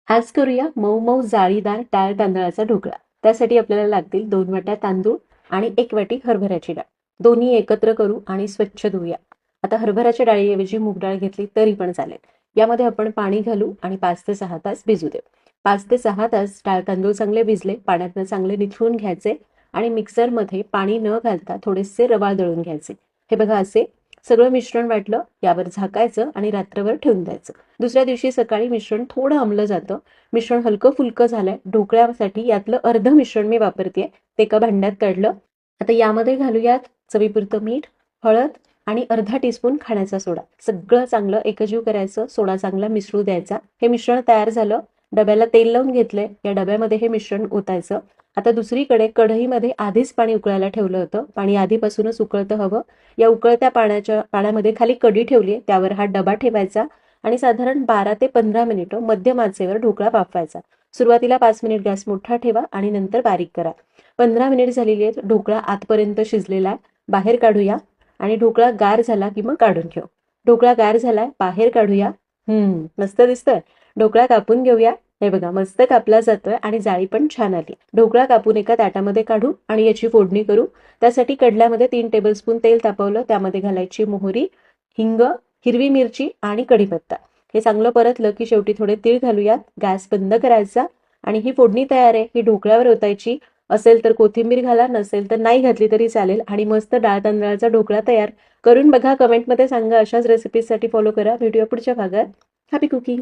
आज करूया मऊ मऊ जाळीदार डाळ तांदळाचा ढोकळा. त्यासाठी आपल्याला लागतील 2 वाट्या तांदूळ आणि 1 वाटी हरभऱ्याची डाळ. दोन्ही एकत्र करू आणि स्वच्छ धुऊया. आता हरभऱ्याच्या डाळीऐवजी मूग डाळ घेतली तरी पण चालेल. यामध्ये आपण पाणी घालू आणि 5 ते 6 तास भिजू देऊ. 5 ते 6 तास डाळ तांदूळ चांगले भिजले, पाण्यातनं चांगले निथळून घ्यायचे आणि मिक्सरमध्ये पाणी न घालता थोडेसे रवाळ दळून घ्यायचे. हे बघा असे सगळं मिश्रण वाटलं, यावर झाकायचं आणि रात्रभर ठेवून द्यायचं. दुसऱ्या दिवशी सकाळी मिश्रण थोडं आंबलं जातं. मिश्रण हलकं फुलकं झालंय. ढोकळ्यासाठी यातलं अर्ध मिश्रण मी वापरते, ते एका भांड्यात काढलं. आता यामध्ये घालूयात चवीपुरतं मीठ, हळद आणि अर्धा टीस्पून खाण्याचा सोडा. सगळं चांगलं एकजीव करायचं, सोडा चांगला मिसळू द्यायचा. हे मिश्रण तयार झालं. डब्याला तेल लावून घेतलंय, या डब्यामध्ये हे मिश्रण ओतायचं. आता दुसरीकडे कढईमध्ये आधीच पाणी उकळायला ठेवलं होतं. पाणी आधीपासूनच उकळतं हवं. या उकळत्या पाण्यामध्ये खाली कढी ठेवली, त्यावर हा डबा ठेवायचा आणि साधारण 12 ते 15 मिनिटं मध्यम आचेवर ढोकळा वाफवायचा. सुरुवातीला 5 मिनिट गॅस मोठा ठेवा आणि नंतर बारीक करा. 15 मिनिट झालेली आहेत. ढोकळा आतपर्यंत शिजलेला आहे. बाहेर काढूया आणि ढोकळा गार झाला की मग काढून घेऊ. ढोकळा गार झालाय, बाहेर काढूया. मस्त दिसतोय. ढोकळा कापून घेऊया. हे बघा मस्त कापला जातोय आणि जाळी पण छान आली. ढोकळा कापून एका ताटामध्ये काढू आणि याची फोडणी करू. त्यासाठी कडल्यामध्ये 3 टेबलस्पून तेल तापवलं, त्यामध्ये घालायची मोहरी, हिंग, हिरवी मिरची आणि कढीपत्ता. हे चांगलं परतलं की शेवटी थोडे तीळ घालूयात. गॅस बंद करायचा आणि ही फोडणी तयार आहे. ही ढोकळ्यावर ओतायची. असेल तर कोथिंबीर घाला, नसेल तर नाही घातली तरी चालेल आणि मस्त डाळ तांदळाचा ढोकळा तयार. करून बघा, कमेंटमध्ये सांगा. अशाच रेसिपीजसाठी फॉलो करा. भेटूया पुढच्या भागात. Happy cooking.